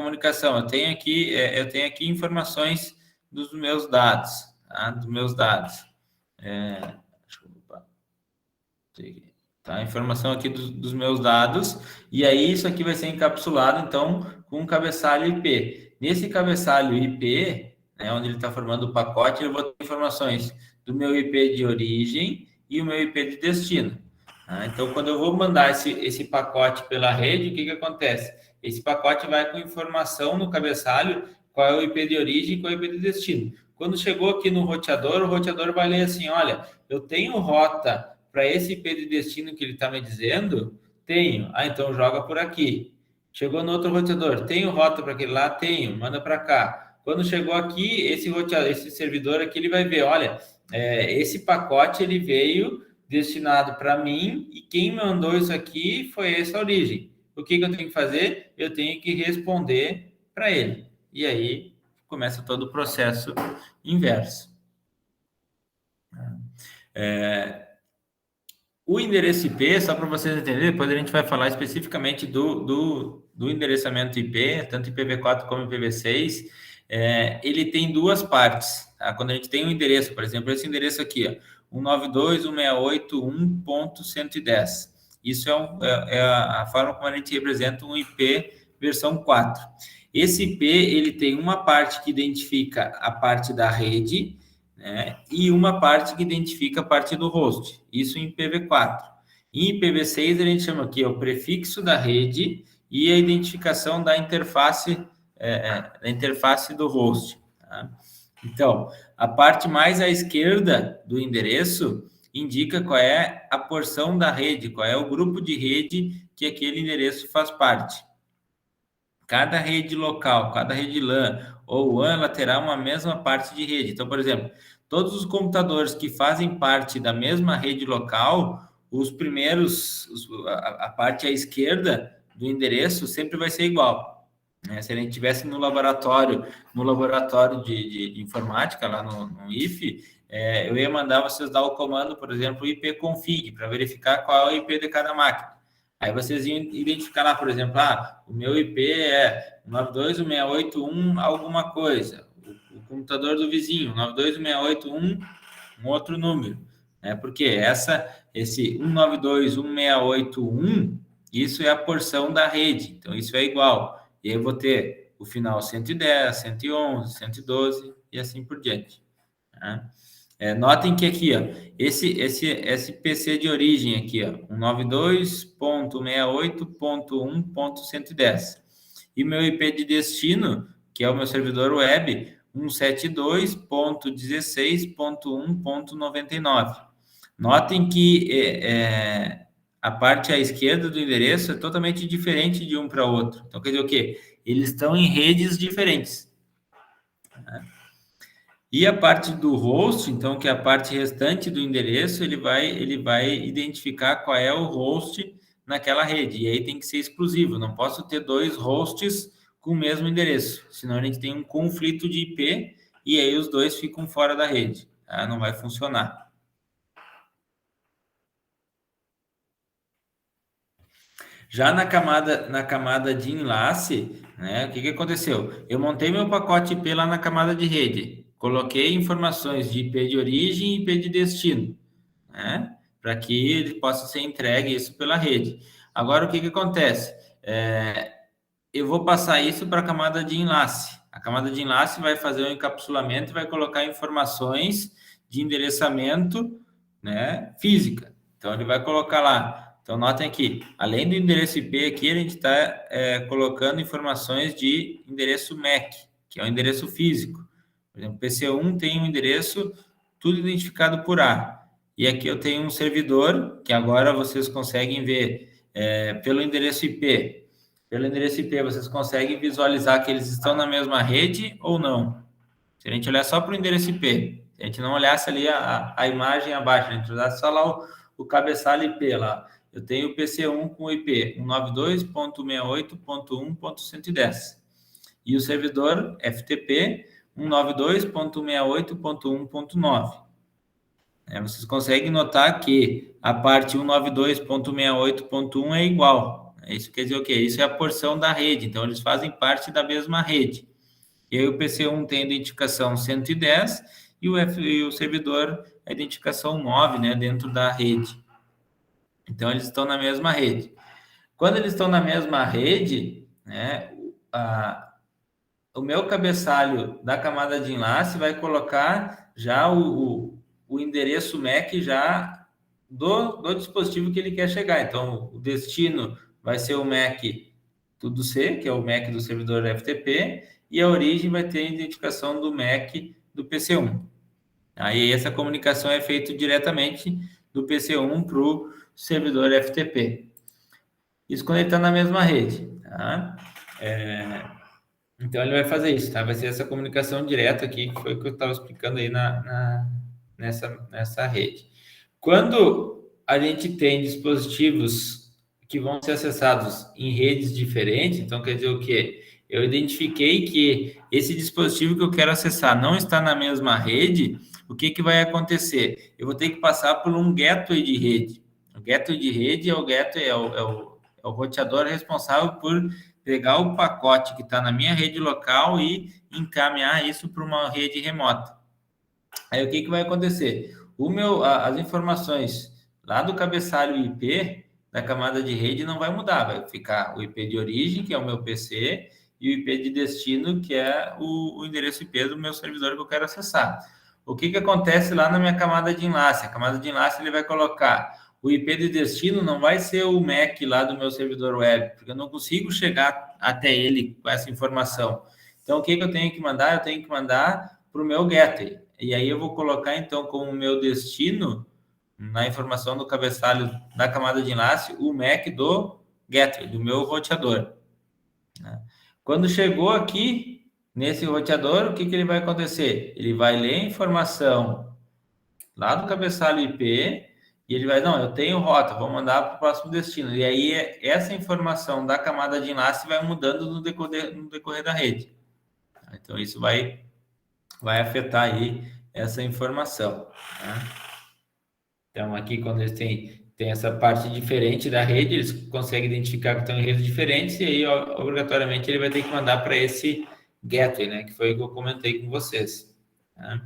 tenho aqui informações dos meus dados, tá? Dos meus dados. Deixa eu, opa, tá? Informação aqui dos meus dados, e aí isso aqui vai ser encapsulado, então, com um cabeçalho IP. Nesse cabeçalho IP, né, onde ele está formando o pacote, eu vou ter informações do meu IP de origem e o meu IP de destino. Tá? Então, quando eu vou mandar esse pacote pela rede, o que acontece? Esse pacote vai com informação no cabeçalho, qual é o IP de origem e qual é o IP de destino. Quando chegou aqui no roteador, o roteador vai ler assim, olha, eu tenho rota para esse IP de destino que ele está me dizendo? Tenho. Ah, então joga por aqui. Chegou no outro roteador, tenho rota para aquele lá? Tenho, manda para cá. Quando chegou aqui, esse servidor aqui, ele vai ver, olha, esse pacote ele veio destinado para mim e quem mandou isso aqui foi essa origem. O que eu tenho que fazer? Eu tenho que responder para ele. E aí começa todo o processo inverso. O endereço IP, só para vocês entenderem, depois a gente vai falar especificamente do endereçamento IP, tanto IPv4 como IPv6. Ele tem duas partes. Tá? Quando a gente tem um endereço, por exemplo, esse endereço aqui, ó, 192.168.1.110. Isso é a forma como a gente representa um IP versão 4. Esse IP, ele tem uma parte que identifica a parte da rede, né, e uma parte que identifica a parte do host. Isso em IPv4. Em IPv6, a gente chama aqui o prefixo da rede e a identificação da interface do host. Tá? Então, a parte mais à esquerda do endereço indica qual é a porção da rede, qual é o grupo de rede que aquele endereço faz parte. Cada rede local, cada rede LAN ou WAN, ela terá uma mesma parte de rede. Então, por exemplo, todos os computadores que fazem parte da mesma rede local, os primeiros, a parte à esquerda do endereço sempre vai ser igual. Né? Se a gente estivesse no laboratório de informática, lá no IFE, eu ia mandar vocês dar o comando, por exemplo, ipconfig, para verificar qual é o IP de cada máquina. Aí vocês iam identificar lá, por exemplo, o meu IP é 92.168.1 alguma coisa. O computador do vizinho, 92.168.1, um outro número. Né? Porque esse 192.168.1, isso é a porção da rede. Então, isso é igual. E aí eu vou ter o final 110, 111, 112 e assim por diante. Tá? Notem que aqui, ó, esse PC de origem aqui, ó, 192.68.1.110. E meu IP de destino, que é o meu servidor web, 172.16.1.99. Notem que a parte à esquerda do endereço é totalmente diferente de um para outro. Então, quer dizer o quê? Eles estão em redes diferentes. Tá? E a parte do host, então, que é a parte restante do endereço, ele vai identificar qual é o host naquela rede. E aí tem que ser exclusivo. Não posso ter dois hosts com o mesmo endereço. Senão a gente tem um conflito de IP e aí os dois ficam fora da rede. Tá? Não vai funcionar. Já na camada de enlace, né, o que aconteceu? Eu montei meu pacote IP lá na camada de rede. Coloquei informações de IP de origem e IP de destino, né? Para que ele possa ser entregue isso pela rede. Agora, o que acontece? Eu vou passar isso para a camada de enlace. A camada de enlace vai fazer um encapsulamento e vai colocar informações de endereçamento, né, física. Então, ele vai colocar lá. Então, notem aqui, além do endereço IP aqui, a gente está colocando informações de endereço MAC, que é o endereço físico. Por exemplo, PC1 tem um endereço, tudo identificado por A. E aqui eu tenho um servidor, que agora vocês conseguem ver pelo endereço IP. Pelo endereço IP, vocês conseguem visualizar que eles estão na mesma rede ou não? Se a gente olhar só para o endereço IP, se a gente não olhasse ali a imagem abaixo, a gente usasse só lá o cabeçalho IP lá. Eu tenho o PC1 com o IP 192.68.1.110 e o servidor FTP 192.68.1.9. Vocês conseguem notar que a parte 192.68.1 é igual. Isso quer dizer o quê? Isso é a porção da rede, então eles fazem parte da mesma rede. E aí o PC1 tem a identificação 110 e o servidor a identificação 9, né, dentro da rede. Então eles estão na mesma rede. Quando eles estão na mesma rede, né, o meu cabeçalho da camada de enlace vai colocar já o endereço MAC já do dispositivo que ele quer chegar. Então, o destino vai ser o MAC tudo C, que é o MAC do servidor FTP, e a origem vai ter a identificação do MAC do PC1. Aí essa comunicação é feita diretamente do PC1 para o servidor FTP. Isso quando ele está na mesma rede. Tá? Então ele vai fazer isso, tá? Vai ser essa comunicação direta aqui, que foi o que eu estava explicando aí nessa rede. Quando a gente tem dispositivos que vão ser acessados em redes diferentes, então quer dizer o quê? Eu identifiquei que esse dispositivo que eu quero acessar não está na mesma rede, o que vai acontecer? Eu vou ter que passar por um gateway de rede. O gateway de rede é o roteador responsável por pegar o pacote que está na minha rede local e encaminhar isso para uma rede remota. Aí o que vai acontecer? As informações lá do cabeçalho IP da camada de rede não vai mudar, vai ficar o IP de origem, que é o meu PC, e o IP de destino, que é o endereço IP do meu servidor que eu quero acessar. O que acontece lá na minha camada de enlace? A camada de enlace ele vai colocar o IP de destino, não vai ser o MAC lá do meu servidor web, porque eu não consigo chegar até ele com essa informação. Então, o que eu tenho que mandar? Eu tenho que mandar para o meu gateway. E aí eu vou colocar, então, como meu destino, na informação do cabeçalho da camada de enlace, o MAC do gateway, do meu roteador. Quando chegou aqui, nesse roteador, o que ele vai acontecer? Ele vai ler a informação lá do cabeçalho IP e ele vai, não, eu tenho rota, vou mandar para o próximo destino. E aí, essa informação da camada de enlace vai mudando no decorrer da rede. Então, isso vai afetar aí essa informação. Né? Então, aqui, quando eles têm essa parte diferente da rede, eles conseguem identificar que estão em redes diferentes e aí, obrigatoriamente, ele vai ter que mandar para esse gateway, né? Que foi o que eu comentei com vocês. Né?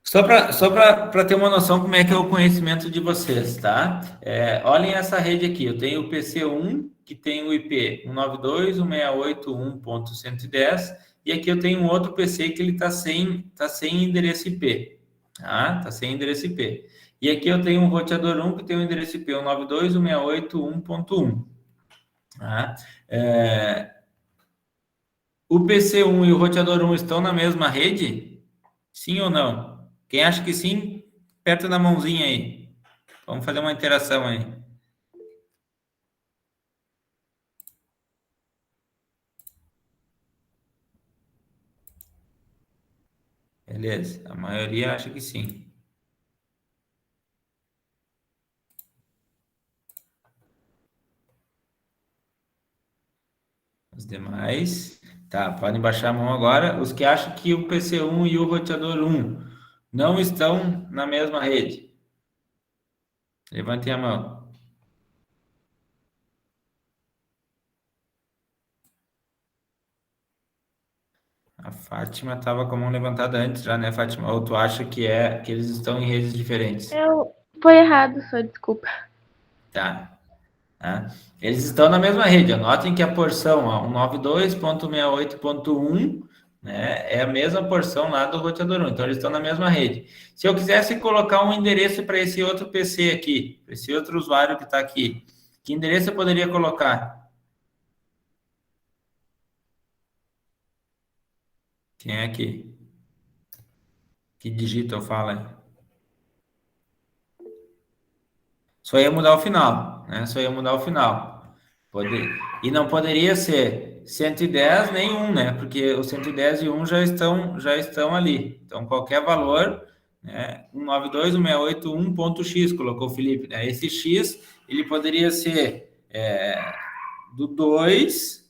Só para ter uma noção como é que é o conhecimento de vocês, tá? Olhem essa rede aqui. Eu tenho o PC1, que tem o IP 192.168.1.110, e aqui eu tenho um outro PC que ele está sem endereço IP. Tá? Tá sem endereço IP. E aqui eu tenho um roteador 1 que tem o endereço IP 192.168.1.1. Tá? O PC1 e o roteador 1 estão na mesma rede? Sim ou não? Quem acha que sim, aperta na mãozinha aí. Vamos fazer uma interação aí. Beleza, a maioria acha que sim. Os demais, tá, podem baixar a mão agora. Os que acham que o PC1 e o roteador 1 não estão na mesma rede. Levantem a mão. A Fátima estava com a mão levantada antes já, né, Fátima? Ou tu acha que eles estão em redes diferentes? Foi errado, só desculpa. Tá. Eles estão na mesma rede. Anotem que a porção 192.68.1, né, é a mesma porção lá do roteador 1. Então, eles estão na mesma rede. Se eu quisesse colocar um endereço para esse outro PC aqui, para esse outro usuário que está aqui, que endereço eu poderia colocar? Quem é aqui? Que digita eu falo aí? Só ia mudar o final, né? Só ia mudar o final. E não poderia ser 110 nem 1, né? Porque o 110 e 1 já estão ali. Então, qualquer valor, né? 192.168.1.x, colocou o Felipe, né? Esse X, ele poderia ser do 2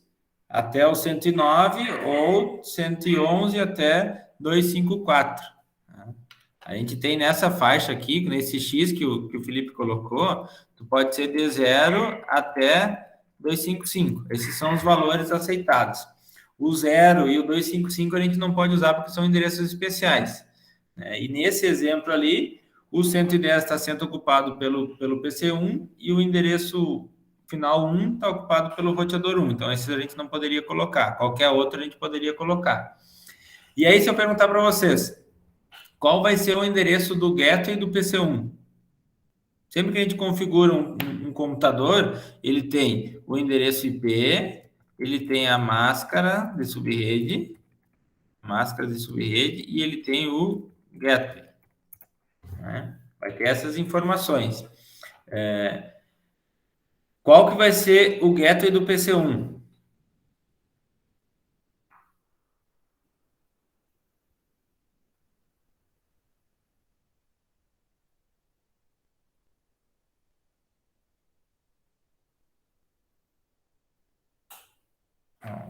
até o 109 ou 111 até 254. A gente tem nessa faixa aqui, nesse X que o Felipe colocou, pode ser de 0 até 255. Esses são os valores aceitados. O 0 e o 255 a gente não pode usar porque são endereços especiais. Né? E nesse exemplo ali, o 110 está sendo ocupado pelo PC1 e o endereço final 1 está ocupado pelo roteador 1. Então, esses a gente não poderia colocar. Qualquer outro a gente poderia colocar. E aí, se eu perguntar para vocês, qual vai ser o endereço do gateway do PC1? Sempre que a gente configura um computador, ele tem o endereço IP, ele tem a máscara de subrede, e ele tem o gateway. Né? Vai ter essas informações. Qual que vai ser o gateway do PC1?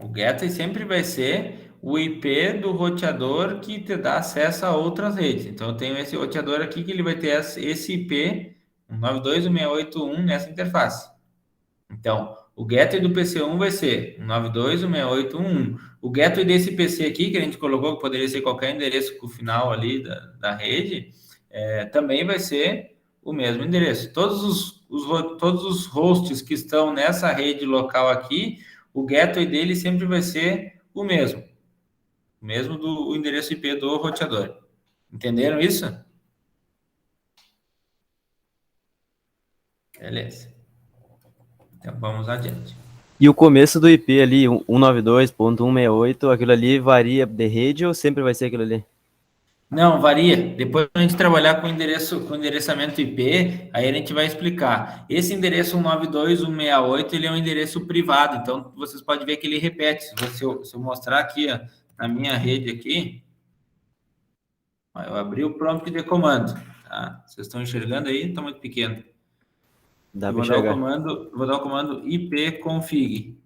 O gateway sempre vai ser o IP do roteador que te dá acesso a outras redes. Então, eu tenho esse roteador aqui que ele vai ter esse IP 192.168.1 nessa interface. Então, o gateway do PC1 vai ser 192.168.1. O gateway desse PC aqui, que a gente colocou, que poderia ser qualquer endereço com o final ali da rede, também vai ser o mesmo endereço. Todos os hosts que estão nessa rede local aqui, o gateway dele sempre vai ser o mesmo do endereço IP do roteador. Entenderam isso? Beleza. Então vamos adiante. E o começo do IP ali, 192.168, aquilo ali varia de rede ou sempre vai ser aquilo ali? Não, varia. Depois a gente trabalhar com endereçamento IP, aí a gente vai explicar. Esse endereço 192.168, ele é um endereço privado, então vocês podem ver que ele repete. Se eu mostrar aqui, ó, na minha rede aqui, ó, eu abri o prompt de comando, tá? Vocês estão enxergando aí? Está muito pequeno. Dá Eu para vou dar enxergar. vou dar o comando ipconfig.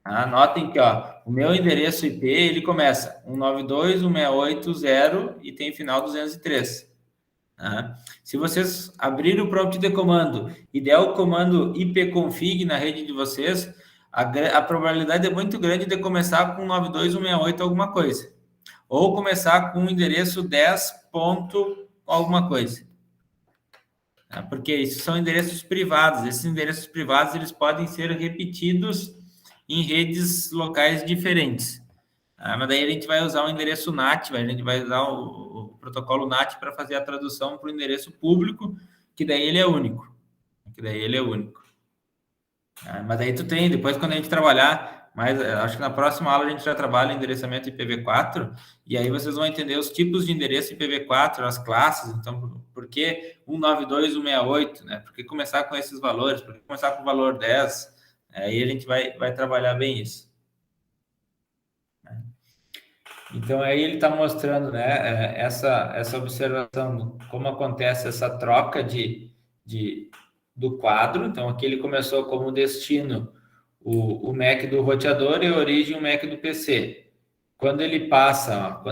Anotem que, ó, o meu endereço IP, ele começa 192.168.0 e tem final 203. Tá? Se vocês abrirem o prompt de comando e der o comando ipconfig na rede de vocês, a probabilidade é muito grande de começar com 92.168 alguma coisa. Ou começar com o endereço 10 ponto alguma coisa. Tá? Porque isso são endereços privados. Esses endereços privados, eles podem ser repetidos em redes locais diferentes. Mas daí a gente vai usar o endereço NAT, a gente vai usar o protocolo NAT para fazer a tradução para o endereço público, que daí ele é único. Mas daí tu tem, depois quando a gente trabalhar, mas acho que na próxima aula a gente já trabalha endereçamento IPv4, e aí vocês vão entender os tipos de endereço IPv4, as classes, então, por que 192.168, né? Por que começar com esses valores? Por que começar com o valor 10? Aí a gente vai trabalhar bem isso. Então, aí ele está mostrando, né, essa observação, como acontece essa troca do quadro. Então, aqui ele começou como destino o MAC do roteador e a origem o MAC do PC. Quando ele passa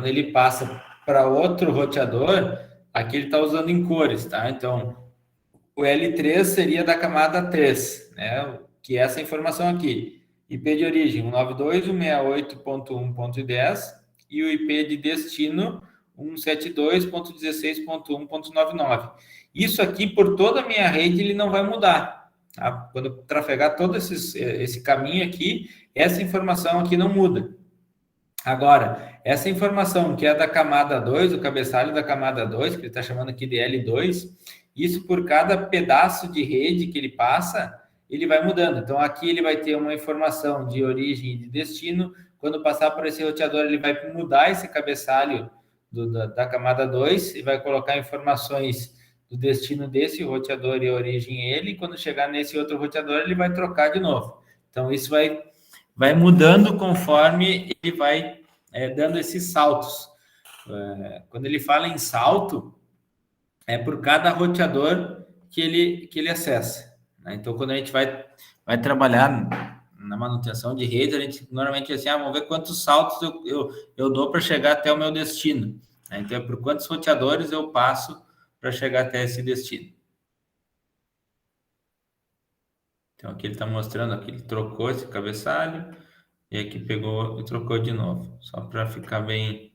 para outro roteador, aqui ele está usando em cores, tá? Então, o L3 seria da camada 3, né? Que é essa informação aqui. IP de origem 192.168.1.10 e o IP de destino 172.16.1.99. Isso aqui, por toda a minha rede, ele não vai mudar. Tá? Quando eu trafegar todo esse caminho aqui, essa informação aqui não muda. Agora, essa informação que é da camada 2, o cabeçalho da camada 2, que ele está chamando aqui de L2, isso por cada pedaço de rede que ele passa, ele vai mudando. Então, aqui ele vai ter uma informação de origem e de destino. Quando passar por esse roteador, ele vai mudar esse cabeçalho da camada 2 e vai colocar informações do destino desse roteador e a origem ele. E quando chegar nesse outro roteador, ele vai trocar de novo. Então, isso vai mudando conforme ele vai dando esses saltos. Quando ele fala em salto, é por cada roteador que ele acessa. Né? Então, quando a gente vai trabalhar na manutenção de rede, a gente normalmente assim, vamos ver quantos saltos eu dou para chegar até o meu destino. Né? Então, é por quantos roteadores eu passo para chegar até esse destino. Então, aqui ele está mostrando, aqui ele trocou esse cabeçalho, e aqui pegou e trocou de novo, só para ficar bem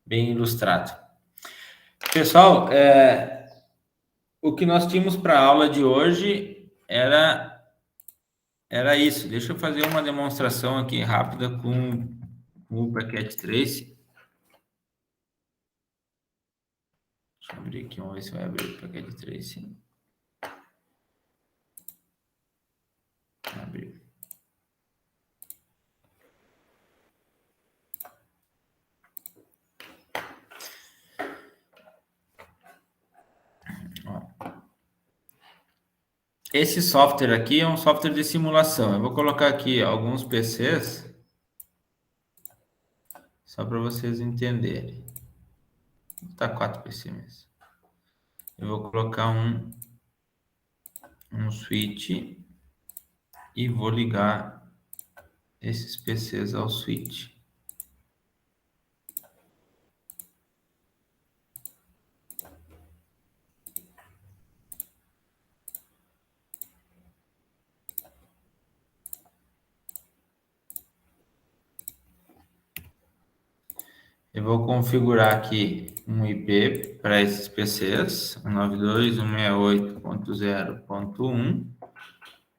ilustrado. Pessoal, o que nós tínhamos para a aula de hoje era isso. Deixa eu fazer uma demonstração aqui rápida com o Packet Trace. Deixa eu abrir aqui, vamos ver se vai abrir o Packet Trace. Abriu. Esse software aqui é um software de simulação. Eu vou colocar aqui alguns PCs só para vocês entenderem. Tá 4 PC mesmo. Eu vou colocar um switch e vou ligar esses PCs ao switch. Eu vou configurar aqui um IP para esses PCs, 192.168.0.1.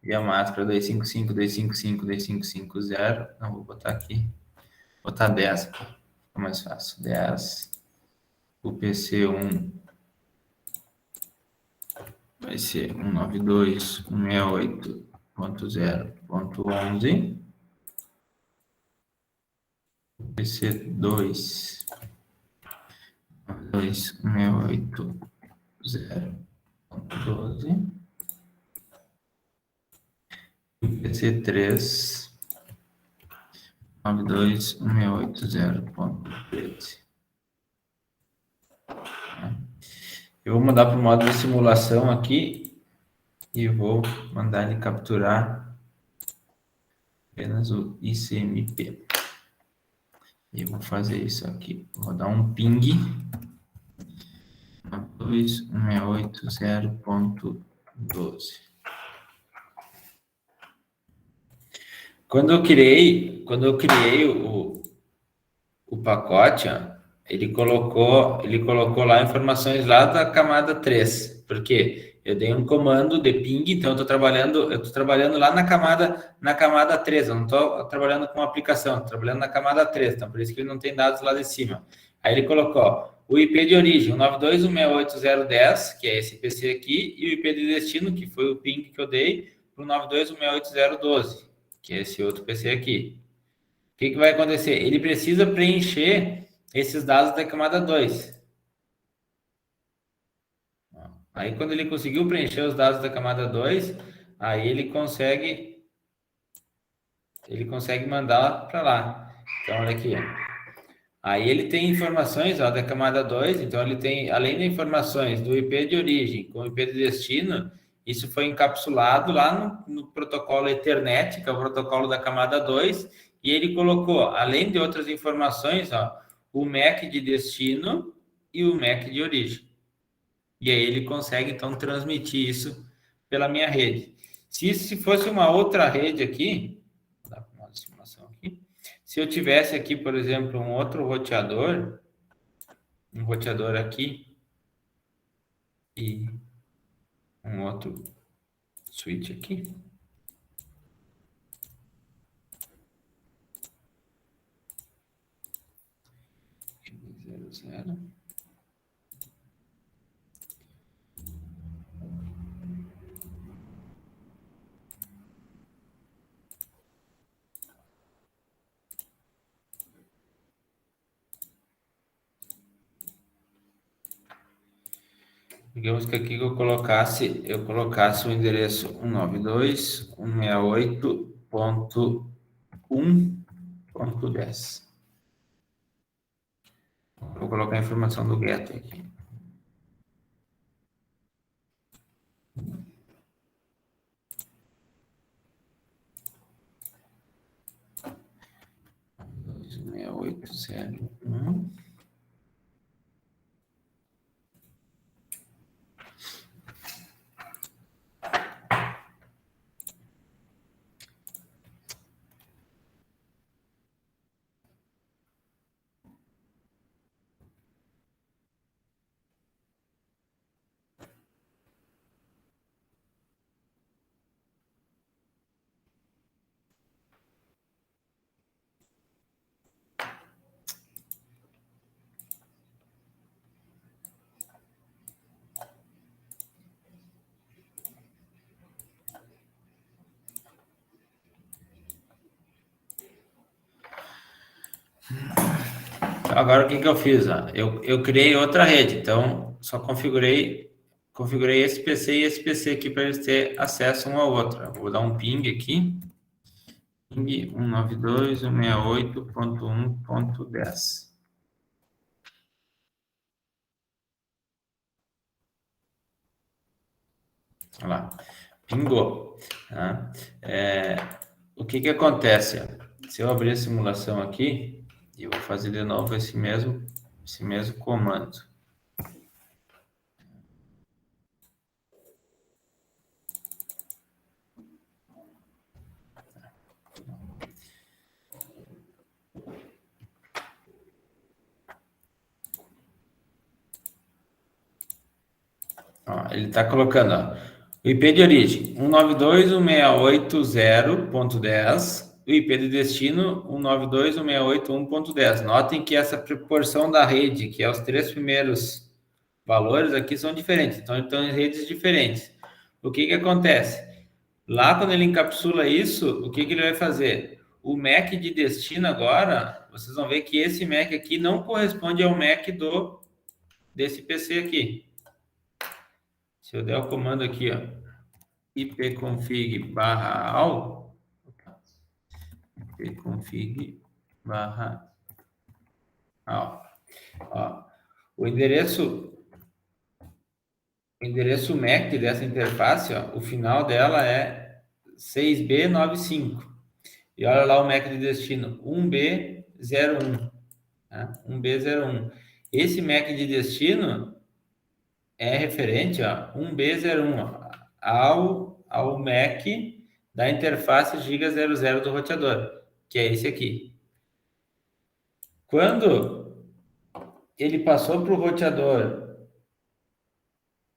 E a máscara 255, 255, 2550. Não, vou botar aqui. Vou botar 10. Fica mais fácil. 10. O PC1 vai ser 192.168.0.11. O PC2 192.168.0.12. O PC3 192.168.0.13. Eu vou mandar para o modo de simulação aqui e vou mandar ele capturar apenas o ICMP. E vou fazer isso aqui. Vou dar um ping 192.168.0.12. Quando eu criei o pacote, ó, ele colocou lá informações lá da camada 3, porque eu dei um comando de ping, então eu estou trabalhando lá na camada 3, eu não estou trabalhando com aplicação, estou trabalhando na camada 3, então por isso que ele não tem dados lá de cima. Aí ele colocou o IP de origem, 192.168.0.10, que é esse PC aqui, e o IP de destino, que foi o ping que eu dei, para o 192.168.0.12, que é esse outro PC aqui. O que vai acontecer? Ele precisa preencher esses dados da camada 2. Aí, quando ele conseguiu preencher os dados da camada 2, aí ele consegue mandar para lá. Então, olha aqui. Aí ele tem informações da camada 2, então ele tem, além de informações do IP de origem com o IP de destino, isso foi encapsulado lá no protocolo Ethernet, que é o protocolo da camada 2, e ele colocou, além de outras informações, o MAC de destino e o MAC de origem. E aí ele consegue, então, transmitir isso pela minha rede. Se fosse uma outra rede aqui, vou dar uma simulação aqui. Se eu tivesse aqui, por exemplo, um outro roteador, aqui, e um outro switch aqui. Zero. Digamos que aqui eu colocasse o endereço 192.168.1.10. Vou colocar a informação do get aqui. Agora, o que eu fiz? Eu criei outra rede, então só configurei esse PC e esse PC aqui para eles terem acesso um ao outro. Eu vou dar um ping aqui. Ping 192.168.1.10. Olha lá, pingou. Tá? O que acontece? Se eu abrir a simulação aqui, eu vou fazer de novo esse mesmo comando. Ó, ele está colocando O IP de origem, 192.168.0.10. O IP de destino, 192.168.1.10. Notem que essa proporção da rede, que é os três primeiros valores aqui, são diferentes. Então, estão em redes diferentes. O que que acontece? Lá, quando ele encapsula isso, o que que ele vai fazer? O MAC de destino agora, vocês vão ver que esse MAC aqui não corresponde ao MAC desse PC aqui. Se eu der o comando aqui, ó, ipconfig/all, ipconfig/all, ó, o endereço MAC dessa interface, ó, o final dela é 6B95. E olha lá o MAC de destino, 1B01. Tá? 1B01. Esse MAC de destino é referente, ó, 1B01, ó, ao MAC da interface Giga00 do roteador, que é esse aqui. Quando ele passou para o roteador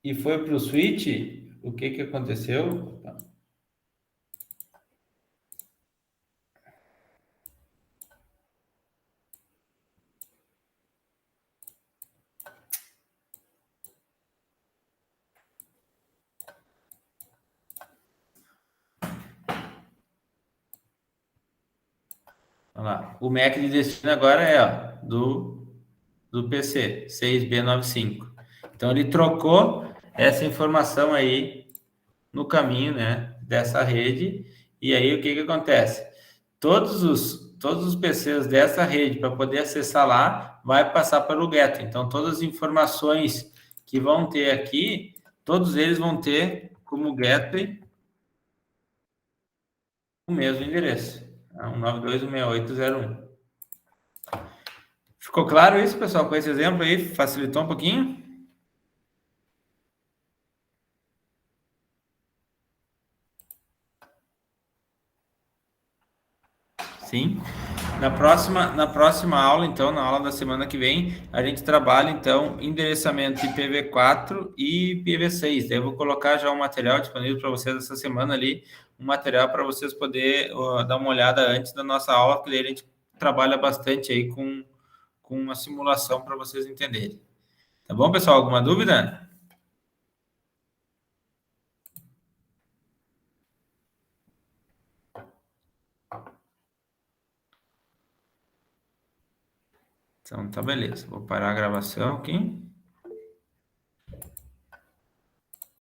e foi para o switch, o que que aconteceu? Vamos lá. O MAC de destino agora é, ó, do PC, 6B95. Então, ele trocou essa informação aí no caminho, né, dessa rede. E aí, o que que acontece? Todos os PCs dessa rede, para poder acessar lá, vai passar pelo gateway. Então, todas as informações que vão ter aqui, todos eles vão ter como gateway o mesmo endereço, 192.168.0.1. Ficou claro isso, pessoal? Com esse exemplo aí, facilitou um pouquinho? Sim. Na próxima aula, então, na aula da semana que vem, a gente trabalha, então, endereçamento IPv4 e IPv6. Daí eu vou colocar já um material disponível para vocês essa semana ali, um material para vocês poderem dar uma olhada antes da nossa aula, porque daí a gente trabalha bastante aí com uma simulação para vocês entenderem. Tá bom, pessoal? Alguma dúvida? Então, tá beleza. Vou parar a gravação aqui.